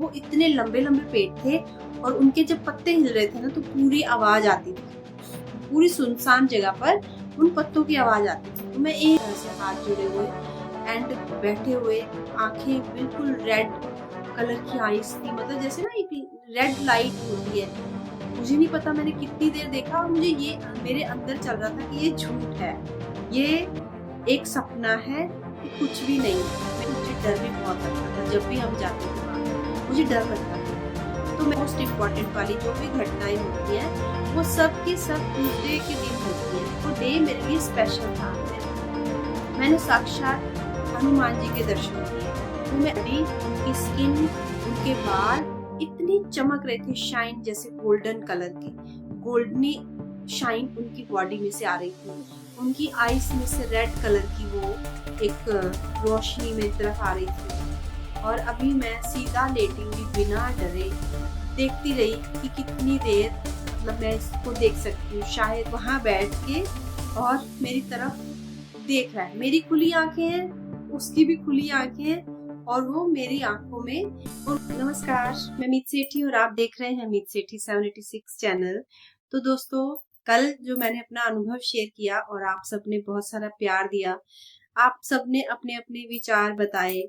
वो इतने लंबे लंबे पेड़ थे और उनके जब पत्ते हिल रहे थे ना तो पूरी आवाज आती थी। पूरी सुनसान जगह पर उन पत्तों की आवाज आती थी। तो मैं एक तरह से हाथ जुड़े हुए एंड बैठे हुए, आंखें बिल्कुल रेड कलर की आईज थी, मतलब जैसे ना एक रेड लाइट होती है। मुझे नहीं पता मैंने कितनी देर देखा और मुझे ये मेरे अंदर चल रहा था कि ये झूठ है, ये एक सपना है, ये कुछ भी नहीं है। मुझे डर भी बहुत लगता था जब भी हम जाते थे वहाँ, मुझे डर लगता था। तो मोस्ट इम्पोर्टेंट वाली जो भी घटनाएं होती हैं वो सब की सब ट्यूसडे के दिन होती है। वो डे मेरे लिए स्पेशल था। मैंने साक्षात हनुमान जी के दर्शन किए। तो मैं अभी उनकी स्किन, उनके बाल इतनी चमक रहे थे, शाइन जैसे गोल्डन कलर की, गोल्डनी शाइन उनकी बॉडी में से आ रही थी। उनकी आईज में से रेड कलर की वो एक रोशनी मेरी तरफ आ रही थी। और अभी मैं सीधा लेटी हुई बिना डरे देखती रही कि कितनी देर मतलब मैं इसको देख सकती हूँ। शायद वहां बैठ के और मेरी तरफ देख रहा है। मेरी खुली आंखें हैं, उसकी भी खुली आंखें हैं और वो मेरी आंखों में। और नमस्कार, मैं मीत सेठी और आप देख रहे हैं मीत सेठी 786 चैनल। तो दोस्तों, कल जो मैंने अपना अनुभव शेयर किया और आप सबने बहुत सारा प्यार दिया, आप सबने अपने अपने विचार बताए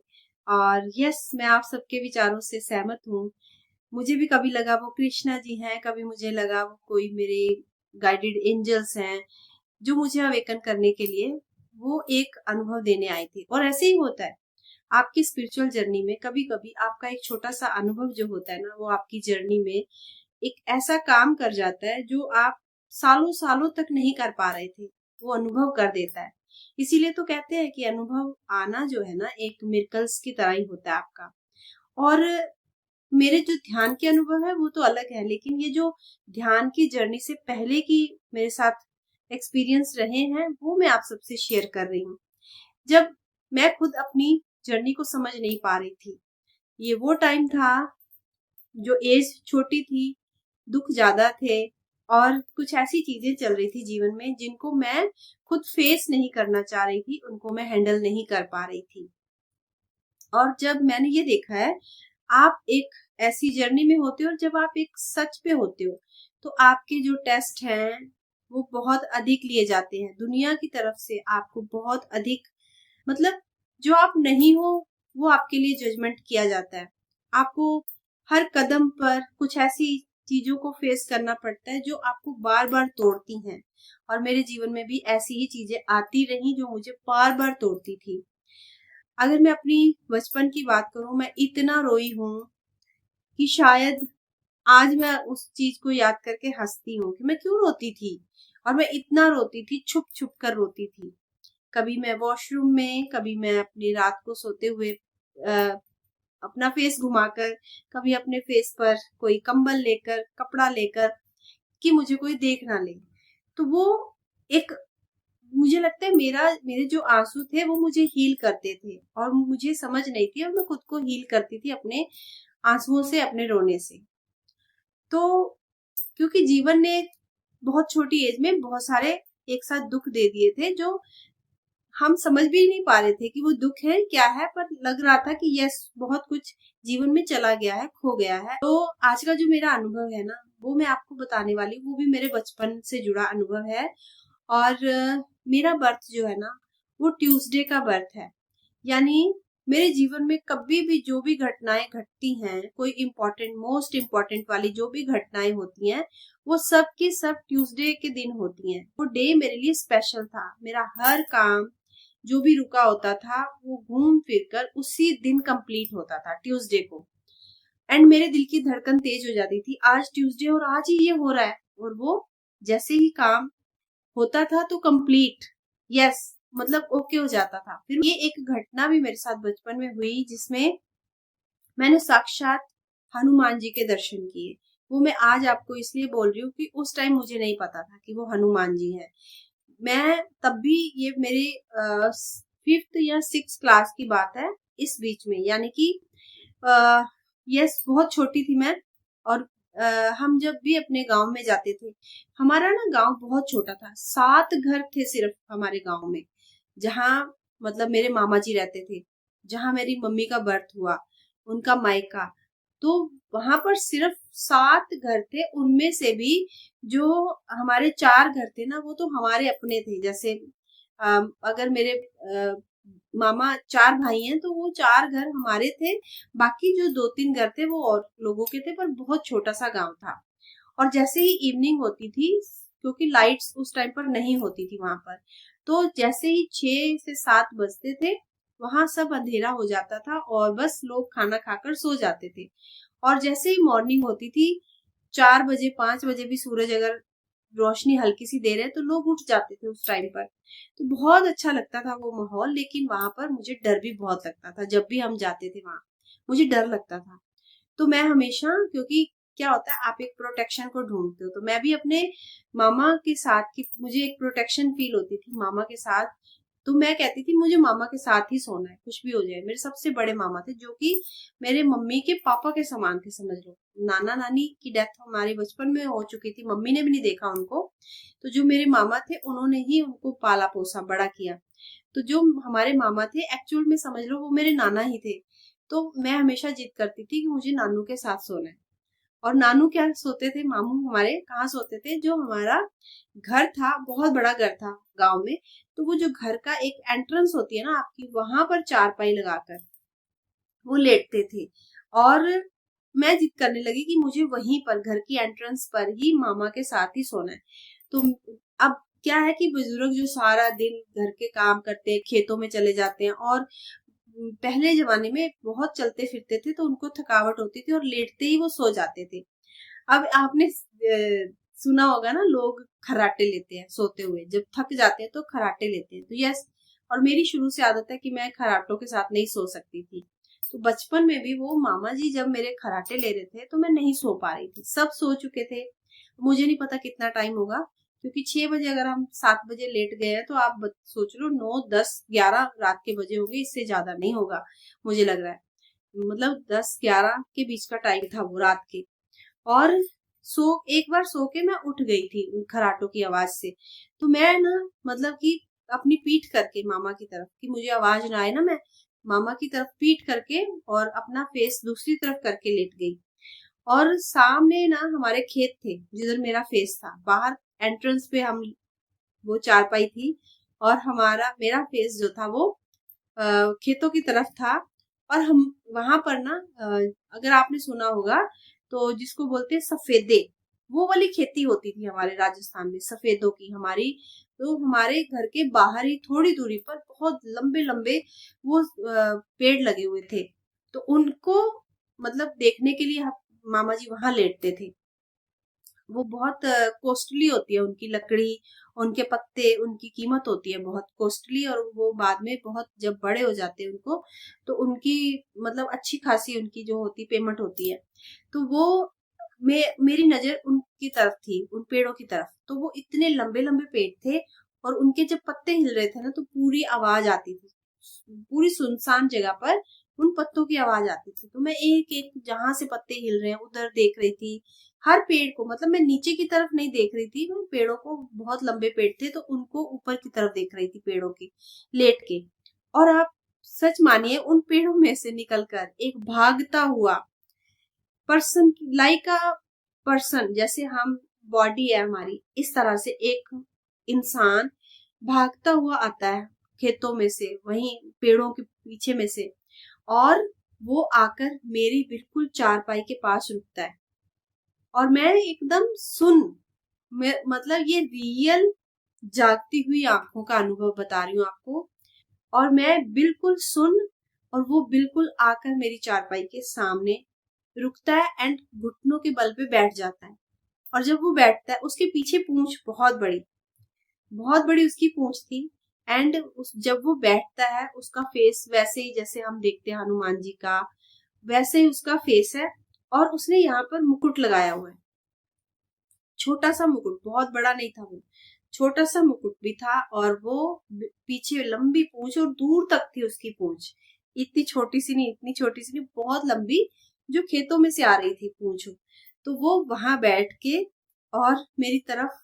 और यस, मैं आप सबके विचारों से सहमत हूँ। मुझे भी कभी लगा वो कृष्णा जी हैं, कभी मुझे लगा वो कोई मेरे गाइडेड एंजल्स हैं जो मुझे अवेकन करने के लिए वो एक अनुभव देने आई थी। और ऐसे ही होता है आपकी स्पिरिचुअल जर्नी में, कभी कभी आपका एक छोटा सा अनुभव जो होता है ना, वो आपकी जर्नी में एक ऐसा काम कर जाता है जो आप सालों सालों तक नहीं कर पा रहे थे, वो अनुभव कर देता है। इसीलिए तो कहते हैं कि अनुभव आना जो है ना, एक मिरेकल्स की तरह ही होता है आपका। और मेरे जो ध्यान के अनुभव है वो तो अलग है, लेकिन ये जो ध्यान की जर्नी से पहले की मेरे साथ एक्सपीरियंस रहे हैं वो मैं आप सबसे शेयर कर रही हूँ। जब मैं खुद अपनी जर्नी को समझ नहीं पा रही थी, ये वो टाइम था जो एज छोटी थी, दुख ज्यादा थे और कुछ ऐसी चीजें चल रही थी जीवन में जिनको मैं खुद फेस नहीं करना चाह रही थी, उनको मैं हैंडल नहीं कर पा रही थी। और जब मैंने ये देखा है, आप एक ऐसी जर्नी में होते हो और जब आप एक सच पे होते हो तो आपके जो टेस्ट हैं वो बहुत अधिक लिए जाते हैं दुनिया की तरफ से। आपको बहुत अधिक, मतलब जो आप नहीं हो वो आपके लिए जजमेंट किया जाता है। आपको हर कदम पर कुछ ऐसी चीजों को फेस करना पड़ता है जो आपको बार बार तोड़ती हैं। और मेरे जीवन में भी ऐसी ही चीजें आती रही जो मुझे बार बार तोड़ती थी। अगर मैं अपनी बचपन की बात करूं, मैं इतना रोई हूं कि शायद आज मैं उस चीज को याद करके हंसती हूँ कि मैं क्यों रोती थी। और मैं इतना रोती थी, छुप छुप कर रोती थी। कभी मैं वॉशरूम में, कभी मैं अपनी रात को सोते हुए अपना फेस घुमाकर, कभी अपने फेस पर कोई कंबल लेकर, कपड़ा लेकर, कि मुझे कोई देख ना ले। तो वो एक, मुझे लगता है मेरे जो आंसू थे वो मुझे हील करते थे और मुझे समझ नहीं थी और मैं खुद को हील करती थी अपने आंसुओं से, अपने रोने से। तो क्योंकि जीवन ने बहुत छोटी एज में बहुत सारे एक साथ दुख दे दिए थे जो हम समझ भी नहीं पा रहे थे कि वो दुख है क्या है, पर लग रहा था कि यस, बहुत कुछ जीवन में चला गया है, खो गया है। तो आज का जो मेरा अनुभव है ना, वो मैं आपको बताने वाली हूँ। वो भी मेरे बचपन से जुड़ा अनुभव है। और मेरा बर्थ जो है ना, वो ट्यूसडे का बर्थ है। यानी मेरे जीवन में कभी भी जो भी घटनाएं घटती हैं, कोई इम्पोर्टेंट, मोस्ट इम्पोर्टेंट वाली जो भी घटनाएं होती हैं, वो सब की सब ट्यूसडे के दिन होती हैं। वो डे मेरे लिए स्पेशल था। मेरा हर काम जो भी रुका होता था वो घूम फिर कर उसी दिन कंप्लीट होता था, ट्यूसडे को। एंड मेरे दिल की धड़कन तेज हो जाती थी, आज ट्यूसडे और आज ही ये हो रहा है। और वो जैसे ही काम होता था तो कंप्लीट, यस, मतलब ओके हो जाता था। फिर ये एक घटना भी मेरे साथ बचपन में हुई जिसमें मैंने साक्षात हनुमान जी के दर्शन किए। वो मैं आज आपको इसलिए बोल रही हूँ कि उस टाइम मुझे नहीं पता था कि वो हनुमान जी हैं। मैं तब भी, ये मेरे 5th या 6th क्लास की बात है, इस बीच में, यानी कि यस, बहुत छोटी थी मैं। और हम जब भी अपने गांव में जाते थे, हमारा ना गांव बहुत छोटा था, 7 घर थे सिर्फ हमारे गांव में, जहाँ मतलब मेरे मामा जी रहते थे, जहाँ मेरी मम्मी का बर्थ हुआ, उनका मायका। तो वहां पर सिर्फ 7 घर थे, उनमें से भी जो हमारे 4 घर थे ना वो तो हमारे अपने थे। जैसे अगर मेरे मामा 4 भाई हैं तो वो 4 घर हमारे थे, बाकी जो 2-3 घर थे वो और लोगों के थे, पर बहुत छोटा सा गांव था। और जैसे ही इवनिंग होती थी, क्योंकि लाइट्स उस टाइम पर नहीं होती थी वहां पर, तो जैसे ही 6 से 7 बजते थे वहां सब अंधेरा हो जाता था और बस लोग खाना खाकर सो जाते थे। और जैसे ही मॉर्निंग होती थी, 4 बजे 5 बजे भी सूरज अगर रोशनी हल्की सी दे रहे तो लोग उठ जाते थे उस टाइम पर। तो बहुत अच्छा लगता था वो माहौल, लेकिन वहां पर मुझे डर भी बहुत लगता था। जब भी हम जाते थे वहां मुझे डर लगता था। तो मैं हमेशा, क्योंकि क्या होता है आप एक प्रोटेक्शन को ढूंढते हो, तो मैं भी अपने मामा के साथ की मुझे एक प्रोटेक्शन फील होती थी मामा के साथ। तो मैं कहती थी मुझे मामा के साथ ही सोना है, कुछ भी हो जाए। मेरे सबसे बड़े मामा थे जो कि मेरे मम्मी के पापा के समान थे, समझ लो। नाना नानी की डेथ हमारे बचपन में हो चुकी थी, मम्मी ने भी नहीं देखा उनको। तो जो मेरे मामा थे उन्होंने ही उनको पाला पोसा बड़ा किया। तो जो हमारे मामा थे एक्चुअल में समझ लो वो मेरे नाना ही थे। तो मैं हमेशा जिद करती थी कि मुझे नानू के साथ सोना है। और नानू क्या सोते थे, मामू हमारे कहाँ सोते थे, जो हमारा घर था बहुत बड़ा घर था गांव में, तो वो जो घर का एक एंट्रेंस होती है ना आपकी, वहां पर चारपाई लगाकर वो लेटते थे। और मैं जिद करने लगी कि मुझे वहीं पर घर की एंट्रेंस पर ही मामा के साथ ही सोना है। तो अब क्या है कि बुजुर्ग जो सारा दिन घर के काम करते हैं, खेतों में चले जाते हैं, और पहले जमाने में बहुत चलते फिरते थे तो उनको थकावट होती थी और लेटते ही वो सो जाते थे। अब आपने सुना होगा ना, लोग खर्राटे लेते हैं सोते हुए, जब थक जाते हैं तो खर्राटे लेते हैं। तो यस, और मेरी शुरू से आदत है कि मैं खर्राटों के साथ नहीं सो सकती थी। तो बचपन में भी वो मामा जी जब मेरे खर्राटे ले रहे थे तो मैं नहीं सो पा रही थी, सब सो चुके थे। मुझे नहीं पता कितना टाइम होगा, क्योंकि 6 बजे अगर हम 7 बजे लेट गए हैं तो आप सोच लो 9, 10, 11 रात के बजे होंगे, इससे ज्यादा नहीं होगा मुझे लग रहा है। मतलब 10-11 के बीच का टाइम था वो रात के। और एक बार सो के मैं उठ गई थी उन खराटों की आवाज से। तो मैं ना, मतलब कि अपनी पीठ करके मामा की तरफ, कि मुझे आवाज ना आए ना, मैं मामा की तरफ पीठ करके और अपना फेस दूसरी तरफ करके लेट गई। और सामने ना हमारे खेत थे जिधर मेरा फेस था, बाहर एंट्रेंस पे हम वो चारपाई थी, और हमारा मेरा फेस जो था वो खेतों की तरफ था। और हम वहां पर ना, अगर आपने सुना होगा तो जिसको बोलते हैं सफेदे, वो वाली खेती होती थी हमारे राजस्थान में, सफेदों की हमारी। तो हमारे घर के बाहर ही थोड़ी दूरी पर बहुत लंबे लंबे वो पेड़ लगे हुए थे। तो उनको मतलब देखने के लिए मामा जी वहां लेटते थे। वो बहुत कॉस्टली होती है उनकी लकड़ी, उनके पत्ते, उनकी कीमत होती है बहुत कॉस्टली, और वो बाद में बहुत जब बड़े हो जाते हैं उनको, तो उनकी मतलब अच्छी खासी उनकी जो होती पेमेंट होती है। तो वो मेरी नजर उनकी तरफ थी, उन पेड़ों की तरफ। तो वो इतने लंबे लंबे पेड़ थे, और उनके जब पत्ते हिल रहे थे ना तो पूरी आवाज आती थी, पूरी सुनसान जगह पर उन पत्तों की आवाज आती थी। तो मैं एक एक जहां से पत्ते हिल रहे हैं उधर देख रही थी, हर पेड़ को। मतलब मैं नीचे की तरफ नहीं देख रही थी, मैं पेड़ों को, बहुत लंबे पेड़ थे तो उनको ऊपर की तरफ देख रही थी पेड़ों की लेट के। और आप सच मानिए उन पेड़ों में से निकलकर एक भागता हुआ पर्सन, लाइक अ पर्सन, जैसे हम बॉडी है हमारी इस तरह से एक इंसान भागता हुआ आता है खेतों में से, वहीं पेड़ों के पीछे में से। और वो आकर मेरी बिल्कुल चारपाई के पास रुकता है, और मैं एकदम मतलब ये रियल जागती हुई आंखों का अनुभव बता रही हूँ आपको। और मैं बिल्कुल सुन, और वो बिल्कुल आकर मेरी चारपाई के सामने रुकता है एंड घुटनों के बल पे बैठ जाता है। और जब वो बैठता है उसके पीछे पूंछ बहुत बड़ी उसकी पूंछ थी। एंड जब वो बैठता है उसका फेस वैसे ही जैसे हम देखते हैं हनुमान जी का, वैसे ही उसका फेस है। और उसने यहाँ पर मुकुट लगाया हुआ है, छोटा सा मुकुट, बहुत बड़ा नहीं था वो, छोटा सा मुकुट भी था। और वो पीछे लंबी पूंछ, और दूर तक थी उसकी पूंछ, इतनी छोटी सी नहीं, इतनी छोटी सी नहीं, बहुत लंबी, जो खेतों में से आ रही थी पूंछ। तो वो वहां बैठ के और मेरी तरफ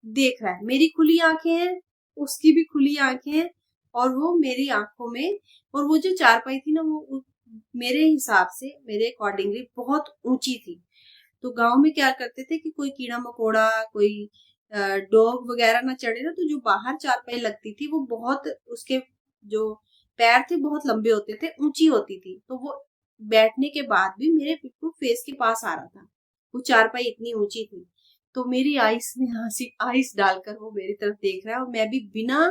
देख रहा है, मेरी खुली आंखें हैं, उसकी भी खुली आंखें हैं, और वो मेरी आंखों में, और वो जो चारपाई थी ना वो मेरे हिसाब से, मेरे अकॉर्डिंगली बहुत ऊंची थी। तो गांव में क्या करते थे कि कोई कीड़ा मकोड़ा, कोई डॉग वगैरह ना चढ़े ना, तो जो बाहर चारपाई लगती थी वो बहुत, उसके जो पैर थे बहुत लंबे होते थे, ऊंची होती थी, तो वो बैठने के बाद भी मेरे बिल्कुल फेस के पास आ रहा था। वो चारपाई इतनी ऊंची थी। तो मेरी आइस में हंसी, आइस डालकर वो मेरी तरफ देख रहा है, और मैं भी बिना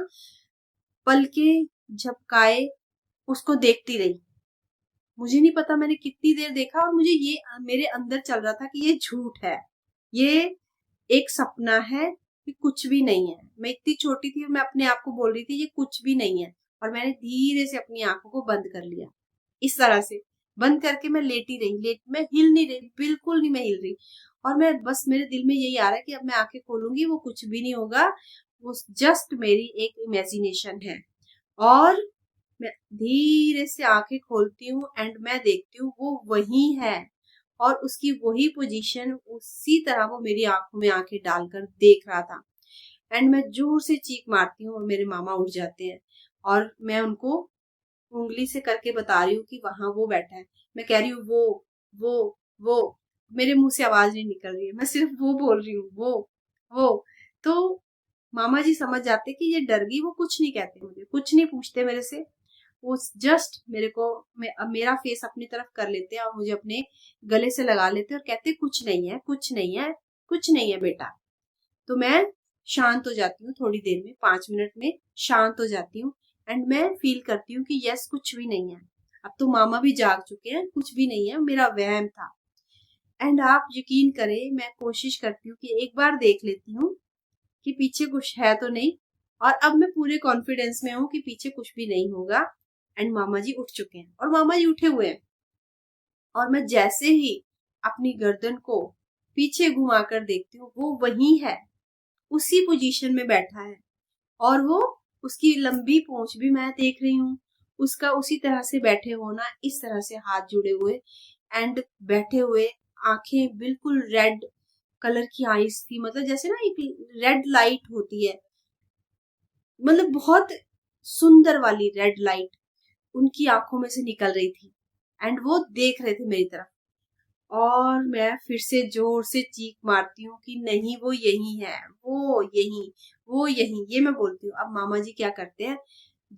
पल के झपकाए उसको देखती रही। मुझे नहीं पता मैंने कितनी देर देखा, और मुझे ये मेरे अंदर चल रहा था कि ये झूठ है, ये एक सपना है, कि कुछ भी नहीं है। मैं इतनी छोटी थी और मैं अपने आप को बोल रही थी ये कुछ भी नहीं है, और मैंने धीरे से अपनी आंखों को बंद कर लिया। इस तरह से बंद करके मैं लेटी रही, मैं हिल नहीं रही, बिल्कुल नहीं मैं हिल रही। और मैं बस, मेरे दिल में यही आ रहा है कि अब मैं आंखें खोलूंगी, वो कुछ भी नहीं होगा, वो जस्ट मेरी एक इमेजिनेशन है। और मैं धीरे से आंखें खोलती हूँ एंड मैं देखती हूँ वो वही है, और उसकी वही पोजीशन, उसी तरह वो मेरी आंखों में आंखें डालकर देख रहा था। एंड मैं जोर से चीख मारती हूँ और मेरे मामा उठ जाते हैं, और मैं उनको उंगली से करके बता रही हूँ कि वहां वो बैठा है। मैं कह रही हूँ वो, मेरे मुंह से आवाज नहीं निकल रही है, मैं सिर्फ वो बोल रही हूँ, वो। तो मामा जी समझ जाते कि ये डर गई, वो कुछ नहीं कहते, मुझे कुछ नहीं पूछते मेरे से। वो जस्ट मेरे को, मेरा फेस अपनी तरफ कर लेते हैं और मुझे अपने गले से लगा लेते हैं और कहते कुछ नहीं है, कुछ नहीं है, कुछ नहीं है बेटा। तो मैं शांत हो जाती हूँ, थोड़ी देर में, 5 मिनट में शांत हो जाती हूँ। एंड मैं फील करती हूँ कि यस, कुछ भी नहीं है। अब तो मामा भी जाग चुके हैं, कुछ भी नहीं है, मेरा वहम था। एंड आप यकीन करें, मैं कोशिश करती हूँ कि एक बार देख लेती हूँ कि पीछे कुछ है तो नहीं, और अब मैं पूरे कॉन्फिडेंस में हूँ कि पीछे कुछ भी नहीं होगा। एंड मामा जी उठ चुके हैं, और मामा जी उठे हुए हैं, और मैं जैसे ही अपनी गर्दन को पीछे घुमाकर देखती हूँ, वो वही है, उसी पोजीशन में बैठा है, और वो, उसकी लंबी पूंछ भी मैं देख रही हूँ, उसका उसी तरह से बैठे होना, इस तरह से हाथ जुड़े हुए एंड बैठे हुए, आंखें बिल्कुल रेड कलर की आईज थी, मतलब जैसे ना एक रेड लाइट होती है, मतलब बहुत सुंदर वाली रेड लाइट उनकी आंखों में से निकल रही थी। एंड वो देख रहे थे मेरी तरफ, और मैं फिर से जोर से चीख मारती हूँ कि नहीं, वो यही है, वो यही, ये मैं बोलती हूँ। अब मामा जी क्या करते हैं,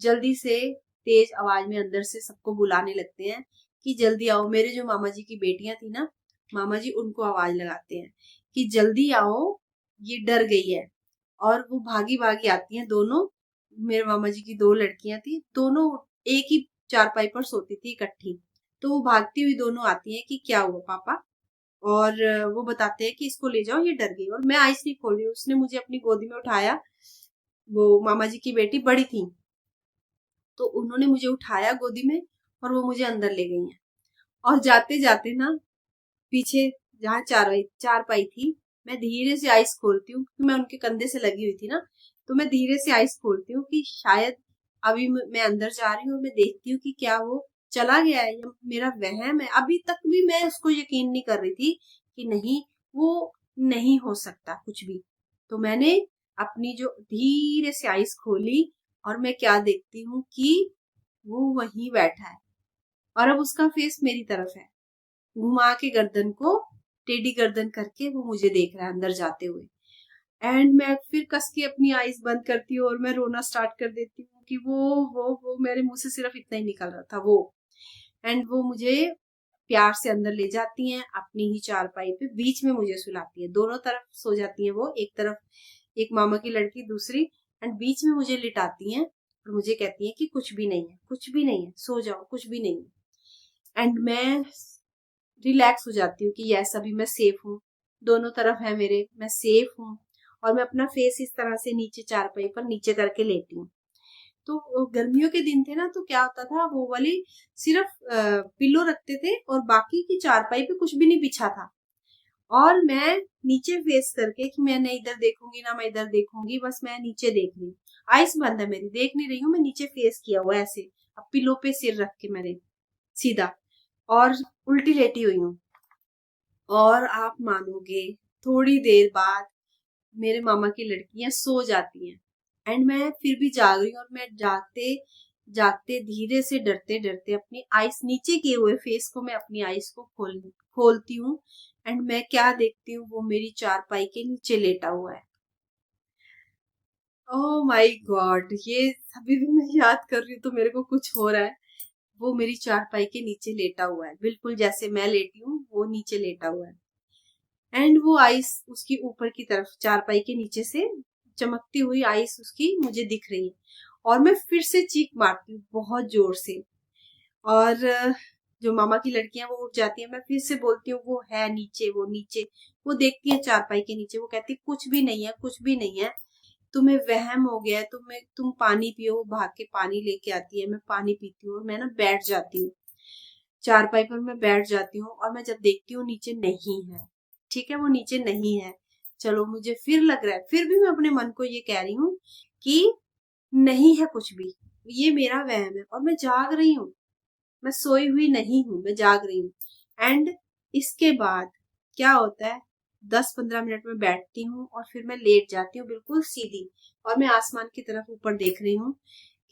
जल्दी से तेज आवाज में अंदर से सबको बुलाने लगते हैं कि जल्दी आओ। मेरे जो मामा जी की बेटियां थी ना, मामा जी उनको आवाज लगाते हैं कि जल्दी आओ, ये डर गई है। और वो भागी भागी आती हैं दोनों, मेरे मामा जी की 2 लड़कियां थी, दोनों एक ही चारपाई पर सोती थी इकट्ठी। तो वो भागती हुई दोनों आती हैं कि क्या हुआ पापा, और वो बताते हैं कि इसको ले जाओ, ये डर गई। और मैं आइस नहीं खोल रही, उसने मुझे अपनी गोदी में उठाया, वो मामा जी की बेटी बड़ी थी, तो उन्होंने मुझे उठाया गोदी में, और वो मुझे अंदर ले गई हैं। और जाते जाते ना, पीछे जहाँ चारपाई थी, मैं धीरे से आइस खोलती हूँ, क्योंकि मैं उनके कंधे से लगी हुई थी ना, तो मैं धीरे से आइस खोलती हूँ कि शायद अभी मैं अंदर जा रही हूँ, और मैं देखती हूँ कि क्या वो चला गया है या मेरा वहम है। अभी तक भी मैं उसको यकीन नहीं कर रही थी कि नहीं, वो नहीं हो सकता कुछ भी। तो मैंने अपनी जो धीरे से आइस खोली, और मैं क्या देखती हूँ कि वो वहीं बैठा है, और अब उसका फेस मेरी तरफ है, घुमा के गर्दन को टेढ़ी गर्दन करके वो मुझे देख रहा है अंदर जाते हुए। एंड मैं फिर कस के अपनी आईज बंद करती हूँ और मैं रोना स्टार्ट कर देती हूँ कि वो मेरे मुंह से सिर्फ इतना ही निकल रहा था, वो। एंड वो मुझे प्यार से अंदर ले जाती हैं, अपनी ही चारपाई पे बीच में मुझे सुलाती है, दोनों तरफ सो जाती है वो, एक तरफ एक मामा की लड़की, दूसरी, एंड बीच में मुझे लिटाती हैं, और मुझे कहती है कि कुछ भी नहीं है, कुछ भी नहीं है, सो जाओ, कुछ भी नहीं है। एंड मैं रिलैक्स हो जाती हूँ कि यस, अभी मैं सेफ हूँ, दोनों तरफ है मेरे, मैं सेफ हूँ। और मैं अपना फेस इस तरह से नीचे चारपाई पर नीचे करके लेती हूँ। तो गर्मियों के दिन थे ना, तो क्या होता था, वो वाली सिर्फ पिलो रखते थे, और बाकी की चारपाई पे कुछ भी नहीं बिछा था, और मैं नीचे फेस करके कि मैं नहीं इधर देखूंगी ना मैं इधर देखूंगी, बस मैं नीचे देख रही हूँ, आइस बंद है मेरी, देख नहीं रही हूँ, मैं नीचे फेस किया हुआ ऐसे, अब पिलो पे सिर रख के मैंने सीधा, और उल्टी लेटी हुई हूँ। और आप मानोगे, थोड़ी देर बाद मेरे मामा की लड़कियां सो जाती हैं, एंड मैं फिर भी जाग रही हूँ, और मैं जागते जागते धीरे से डरते डरते अपनी आईज नीचे किए हुए फेस को मैं अपनी आईज को खोलती हूँ। एंड मैं क्या देखती हूँ, वो मेरी चारपाई के नीचे लेटा हुआ है। ओह माय गॉड, ये अभी भी मैं याद कर रही हूँ तो मेरे को कुछ हो रहा है। वो मेरी चारपाई के नीचे लेटा हुआ है, बिल्कुल जैसे मैं लेटी हूँ वो नीचे लेटा हुआ है। एंड वो आइस उसकी ऊपर की तरफ चारपाई के नीचे से चमकती हुई आइस उसकी मुझे दिख रही है। और मैं फिर से चीख मारती हूँ बहुत जोर से। और जो मामा की लड़कियां वो उठ जाती है, मैं फिर से बोलती हूँ वो है नीचे, वो नीचे। वो देखती है चारपाई के नीचे, वो कहती है कुछ भी नहीं है, कुछ भी नहीं है, तुम्हें वहम हो गया है, तुम पानी पियो। वो भाग के पानी लेके आती है, मैं पानी पीती हूँ और मैं ना बैठ जाती हूँ चारपाई पर। मैं बैठ जाती हूँ और मैं जब देखती हूँ नीचे नहीं है। ठीक है, वो नीचे नहीं है। चलो, मुझे फिर लग रहा है, फिर भी मैं अपने मन को ये कह रही हूँ कि नहीं है कुछ भी, ये मेरा वहम है। और मैं जाग रही हूँ, मैं सोई हुई नहीं हूँ, मैं जाग रही हूँ। एंड इसके बाद क्या होता है, 10-15 मिनट में बैठती हूँ और फिर मैं लेट जाती हूँ बिल्कुल सीधी। और मैं आसमान की तरफ ऊपर देख रही हूँ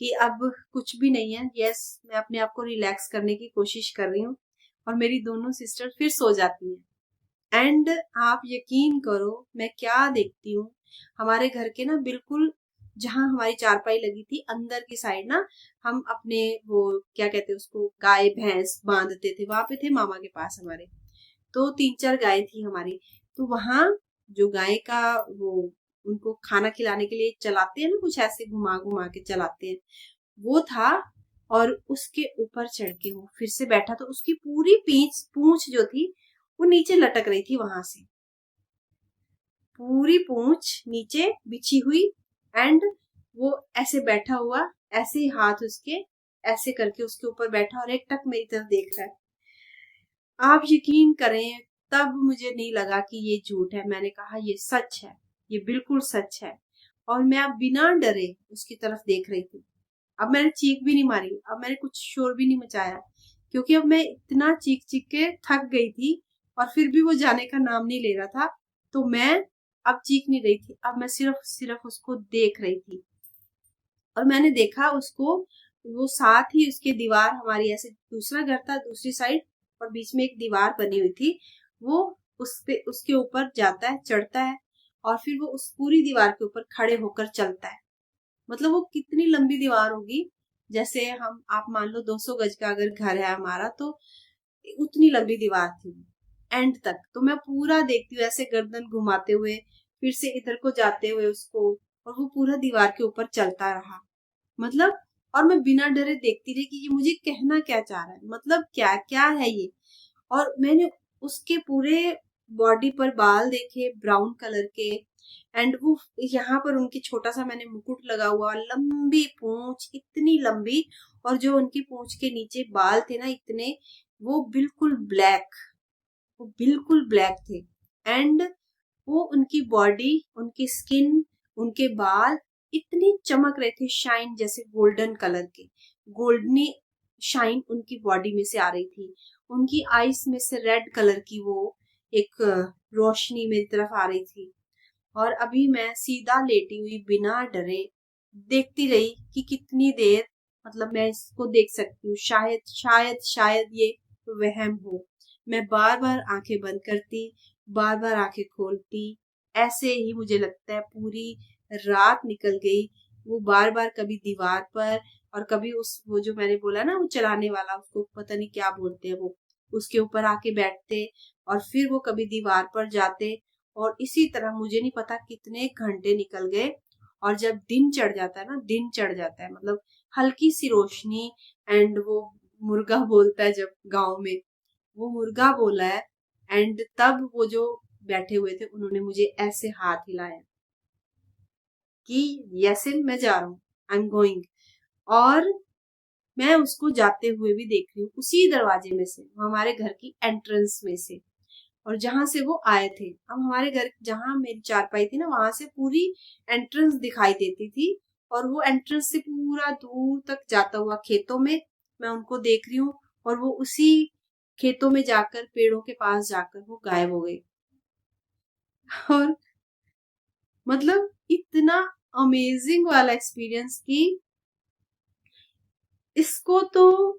कि अब कुछ भी नहीं है। यस, मैं अपने आप को रिलैक्स करने की कोशिश कर रही हूँ। और मेरी दोनों सिस्टर फिर सो जाती हैं। एंड आप यकीन करो मैं क्या देखती हूँ, हमारे घर के ना बिल्कुल जहां हमारी चारपाई लगी थी अंदर की साइड ना, हम अपने वो क्या कहते हैं उसको, गाय भैंस बांधते थे, वहां पे थे मामा के पास हमारे। तो 3-4 गाय थी हमारी। तो वहां जो गाय का वो उनको खाना खिलाने के लिए चलाते हैं ना, कुछ ऐसे घुमा घुमा के चलाते हैं, वो था। और उसके ऊपर चढ़ के वो फिर से बैठा, तो उसकी पूरी पूंछ जो थी वो नीचे लटक रही थी वहां से, पूरी पूंछ नीचे बिछी हुई। एंड वो ऐसे बैठा हुआ, ऐसे ही हाथ उसके ऐसे करके उसके ऊपर बैठा और एक टक मेरी तरफ देख रहा है। आप यकीन करें, तब मुझे नहीं लगा कि ये झूठ है, मैंने कहा ये सच है, ये बिल्कुल सच है। और मैं अब बिना डरे उसकी तरफ देख रही थी। अब मैंने चीख भी नहीं मारी, अब मैंने कुछ शोर भी नहीं मचाया, क्योंकि अब मैं इतना चीख चीख के थक गई थी। और फिर भी वो जाने का नाम नहीं ले रहा था। तो मैं अब चीख नहीं रही थी, अब मैं सिर्फ सिर्फ उसको देख रही थी। और मैंने देखा उसको, वो साथ ही उसके दीवार, हमारी ऐसे दूसरा घर था दूसरी साइड और बीच में एक दीवार बनी हुई थी। वो उस पे उसके ऊपर जाता है, चढ़ता है और फिर वो उस पूरी दीवार के ऊपर खड़े होकर चलता है। मतलब वो कितनी लंबी दीवार होगी, जैसे हम आप मान लो 200 गज का अगर घर है हमारा, तो उतनी लंबी दीवार थी एंड तक। तो मैं पूरा देखती हूँ ऐसे गर्दन घुमाते हुए, फिर से इधर को जाते हुए उसको, और वो पूरा दीवार के ऊपर चलता रहा। मतलब, और मैं बिना डरे देखती रही कि ये मुझे कहना क्या चाह रहा है, मतलब क्या क्या है ये। और मैंने उसके पूरे बॉडी पर बाल देखे ब्राउन कलर के। एंड वो यहाँ पर उनकी छोटा सा मैंने मुकुट लगा हुआ, लंबी पूंछ, इतनी लंबी। और जो उनकी पूंछ के नीचे बाल थे ना इतने, वो बिल्कुल ब्लैक, वो बिल्कुल ब्लैक थे। एंड वो उनकी बॉडी, उनकी स्किन, उनके बाल इतने चमक रहे थे, शाइन जैसे गोल्डन कलर के, गोल्डनी शाइन उनकी बॉडी में से आ रही थी। उनकी आईज में से रेड कलर की वो एक रोशनी मेरी तरफ आ रही थी। और अभी मैं सीधा लेटी हुई बिना डरे देखती रही कि कितनी देर, मतलब मैं इसको देख सकती हूँ, शायद शायद शायद ये वहम हो। मैं बार बार आंखें बंद करती, बार बार आंखें खोलती, ऐसे ही मुझे लगता है पूरी रात निकल गई। वो बार बार कभी दीवार पर और कभी उस वो जो मैंने बोला ना वो चलाने वाला, उसको पता नहीं क्या बोलते हैं, वो उसके ऊपर आके बैठते और फिर वो कभी दीवार पर जाते। और इसी तरह मुझे नहीं पता कितने घंटे निकल गए। और जब दिन चढ़ जाता है ना, दिन चढ़ जाता है मतलब हल्की सी रोशनी, एंड वो मुर्गा बोलता है जब गांव में, वो मुर्गा बोला है। एंड तब वो जो बैठे हुए थे उन्होंने मुझे ऐसे हाथ हिलाया कि यसिन मैं जा रहा हूँ, आई एम गोइंग। और मैं उसको जाते हुए भी देख रही हूँ उसी दरवाजे में से, हमारे घर की एंट्रेंस में से, और जहां से वो आए थे। अब हमारे घर जहां मेरी चारपाई थी ना, वहां से पूरी एंट्रेंस दिखाई देती थी। और वो एंट्रेंस से पूरा दूर तक जाता हुआ खेतों में मैं उनको देख रही हूँ। और वो उसी खेतों में जाकर, पेड़ों के पास जाकर वो गायब हो गई। और मतलब इतना अमेजिंग वाला एक्सपीरियंस कि इसको तो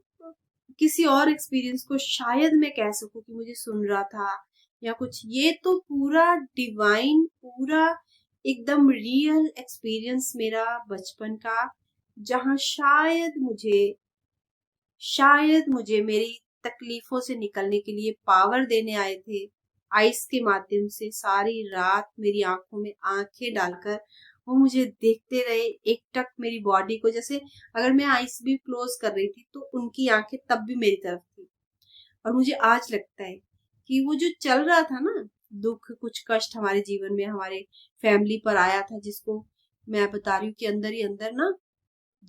किसी और एक्सपीरियंस को शायद मैं कह सकूं कि मुझे सुन रहा था या कुछ, ये तो पूरा डिवाइन, पूरा एकदम रियल एक्सपीरियंस मेरा बचपन का, जहां शायद मुझे मेरी तकलीफों से निकलने के लिए पावर देने आए थे। आइस के माध्यम से सारी रात मेरी आंखों में आंखें डालकर वो मुझे देखते रहे, एकटक मेरी बॉडी को, जैसे अगर मैं आइस भी क्लोज कर रही थी तो उनकी आंखें तब भी मेरी तरफ थी। और मुझे आज लगता है कि वो जो चल रहा था ना, दुख कुछ कष्ट हमारे जीवन में हमारे फैमिली पर आया था, जिसको मैं बता रही हूँ कि अंदर ही अंदर ना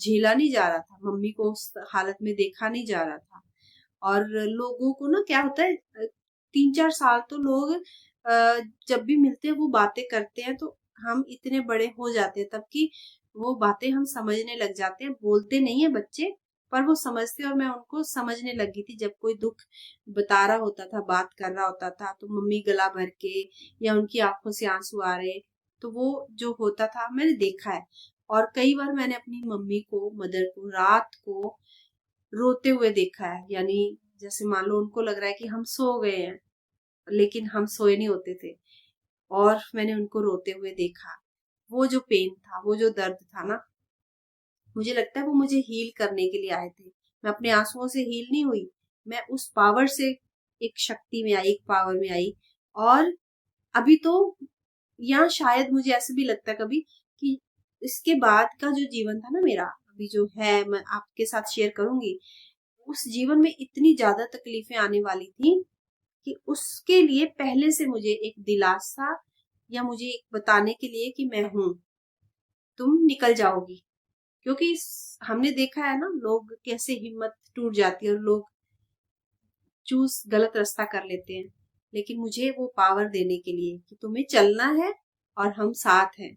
झेला नहीं जा रहा था, मम्मी को उस हालत में देखा नहीं जा रहा था। और लोगों को ना क्या होता है, 3-4 साल तो लोग जब भी मिलते हैं वो बातें करते हैं, तो हम इतने बड़े हो जाते हैं तब कि वो बातें हम समझने लग जाते हैं। बोलते नहीं है बच्चे, पर वो समझते। और मैं उनको समझने लगी थी, जब कोई दुख बता रहा होता था, बात कर रहा होता था, तो मम्मी गला भर के या उनकी आंखों से आंसू आ रहे, तो वो जो होता था मैंने देखा है। और कई बार मैंने अपनी मम्मी को, मदर को, रात को रोते हुए देखा है। यानी जैसे मान लो उनको लग रहा है कि हम सो गए हैं, लेकिन हम सोए नहीं होते थे, और मैंने उनको रोते हुए देखा। वो जो पेन था, वो जो दर्द था ना, मुझे लगता है वो मुझे हील करने के लिए आए थे। मैं अपने आंसुओं से हील नहीं हुई, मैं उस पावर से, एक शक्ति में आई, एक पावर में आई। और अभी तो, या शायद मुझे ऐसे भी लगता है कभी कि इसके बाद का जो जीवन था ना मेरा, अभी जो है मैं आपके साथ शेयर करूंगी, उस जीवन में इतनी ज्यादा तकलीफें आने वाली थी कि उसके लिए पहले से मुझे एक दिलासा, या मुझे एक बताने के लिए कि मैं हूं, तुम निकल जाओगी। क्योंकि हमने देखा है ना, लोग कैसे हिम्मत टूट जाती है और लोग चूज गलत रास्ता कर लेते हैं। लेकिन मुझे वो पावर देने के लिए कि तुम्हें चलना है और हम साथ हैं,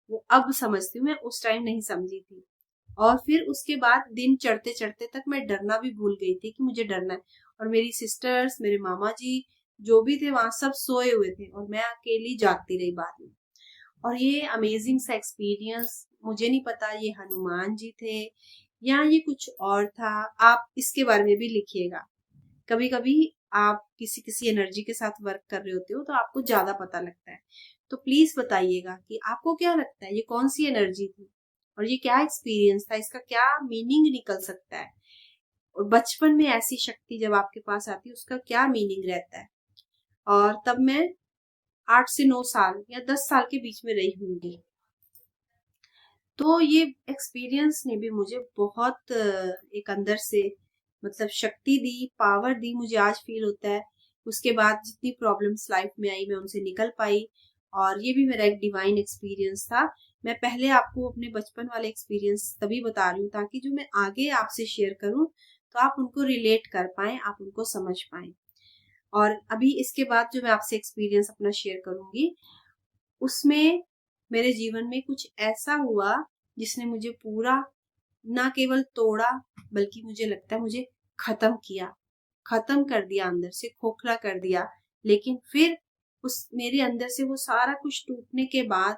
वो अब समझती हूँ, मैं उस टाइम नहीं समझी थी। और फिर उसके बाद दिन चढ़ते चढ़ते तक मैं डरना भी भूल गई थी कि मुझे डरना है। और मेरी सिस्टर्स, मेरे मामा जी जो भी थे वहां, सब सोए हुए थे और मैं अकेली जागती रही बाद में। और ये अमेजिंग सा एक्सपीरियंस, मुझे नहीं पता ये हनुमान जी थे या ये कुछ और था। आप इसके बारे में भी लिखिएगा। कभी कभी आप किसी किसी एनर्जी के साथ वर्क कर रहे होते हो तो आपको ज्यादा पता लगता है। तो प्लीज बताइएगा कि आपको क्या लगता है, ये कौन सी एनर्जी थी और ये क्या एक्सपीरियंस था, इसका क्या मीनिंग निकल सकता है। और बचपन में ऐसी शक्ति जब आपके पास आती है, उसका क्या मीनिंग रहता है। और तब मैं 8 से 9 साल या 10 साल के बीच में रही होंगी। तो ये एक्सपीरियंस ने भी मुझे बहुत एक अंदर से मतलब शक्ति दी, पावर दी। मुझे आज फील होता है उसके बाद जितनी प्रॉब्लम्स लाइफ में आई मैं उनसे निकल पाई। और ये भी मेरा एक डिवाइन एक्सपीरियंस था। मैं पहले आपको अपने बचपन वाले एक्सपीरियंस तभी बता रही हूँ ताकि जो मैं आगे आपसे शेयर करूँ तो आप उनको रिलेट कर पाए, आप उनको समझ पाए। और अभी इसके बाद जो मैं आपसे एक्सपीरियंस अपना शेयर करूंगी, उसमें मेरे जीवन में कुछ ऐसा हुआ जिसने मुझे पूरा ना केवल तोड़ा, बल्कि मुझे लगता है मुझे खत्म कर दिया, अंदर से खोखला कर दिया। लेकिन फिर उस मेरे अंदर से वो सारा कुछ टूटने के बाद,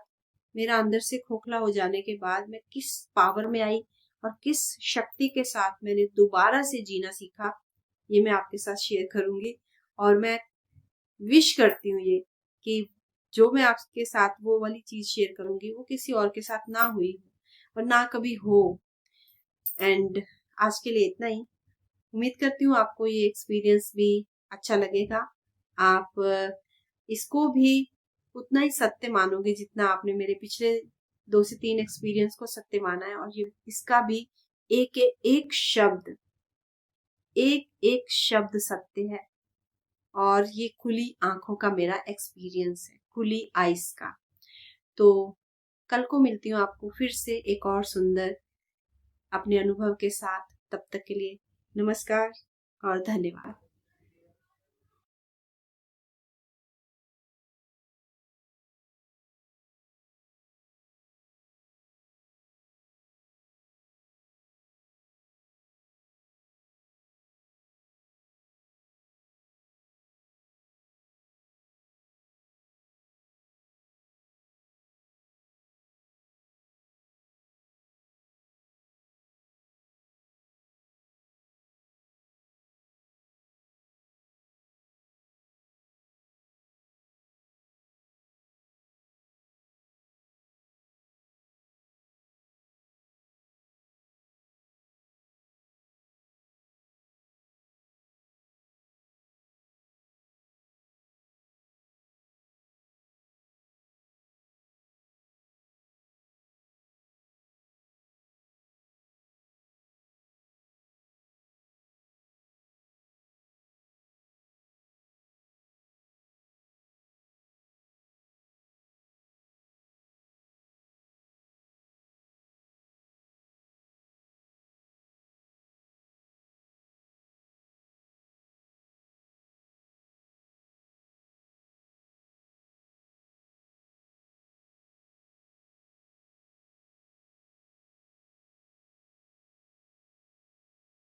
मेरा अंदर से खोखला हो जाने के बाद, मैं किस पावर में आई और किस शक्ति के साथ मैंने दोबारा से जीना सीखा, ये मैं आपके साथ शेयर करूंगी। और मैं विश करती हूँ ये कि जो मैं आपके साथ वो वाली चीज शेयर करूंगी वो किसी और के साथ ना हुई हो और ना कभी हो। एंड आज के लिए इतना ही। उम्मीद करती हूँ आपको ये एक्सपीरियंस भी अच्छा लगेगा। आप इसको भी उतना ही सत्य मानोगे जितना आपने मेरे पिछले 2 से 3 एक्सपीरियंस को सत्य माना है। और ये इसका भी एक एक शब्द, एक एक शब्द सत्य है। और ये खुली आंखों का मेरा एक्सपीरियंस है, खुली आइस का। तो कल को मिलती हूँ आपको फिर से एक और सुंदर अपने अनुभव के साथ। तब तक के लिए नमस्कार और धन्यवाद।